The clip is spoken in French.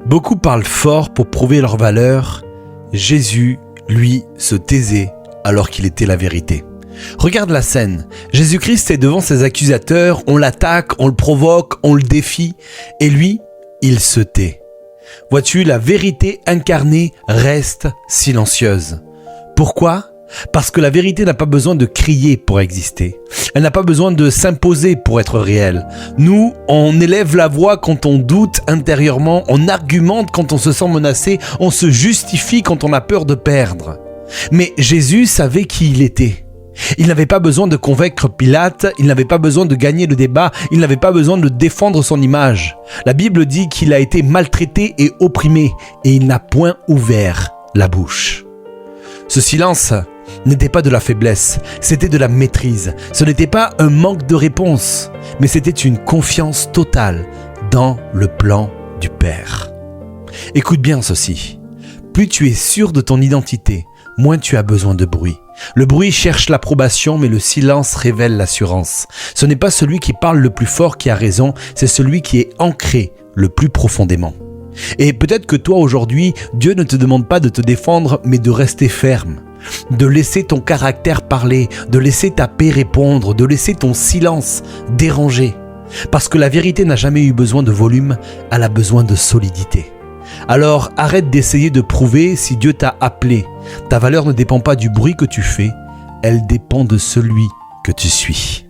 Beaucoup parlent fort pour prouver leur valeur. Jésus, lui, se taisait alors qu'il était la vérité. Regarde la scène. Jésus-Christ est devant ses accusateurs, on l'attaque, on le provoque, on le défie, et lui, il se tait. Vois-tu, la vérité incarnée reste silencieuse. Pourquoi ? Parce que la vérité n'a pas besoin de crier pour exister. Elle n'a pas besoin de s'imposer pour être réelle. Nous, on élève la voix quand on doute intérieurement, on argumente quand on se sent menacé, on se justifie quand on a peur de perdre. Mais Jésus savait qui il était. Il n'avait pas besoin de convaincre Pilate, il n'avait pas besoin de gagner le débat, il n'avait pas besoin de défendre son image. La Bible dit qu'il a été maltraité et opprimé, et il n'a point ouvert la bouche. Ce silence n'était pas de la faiblesse, c'était de la maîtrise. Ce n'était pas un manque de réponse, mais c'était une confiance totale dans le plan du Père. Écoute bien ceci, plus tu es sûr de ton identité, moins tu as besoin de bruit. Le bruit cherche l'approbation, mais le silence révèle l'assurance. Ce n'est pas celui qui parle le plus fort qui a raison, c'est celui qui est ancré le plus profondément. Et peut-être que toi aujourd'hui, Dieu ne te demande pas de te défendre, mais de rester ferme, de laisser ton caractère parler, de laisser ta paix répondre, de laisser ton silence déranger. Parce que la vérité n'a jamais eu besoin de volume, elle a besoin de solidité. Alors arrête d'essayer de prouver si Dieu t'a appelé. Ta valeur ne dépend pas du bruit que tu fais, elle dépend de celui que tu suis.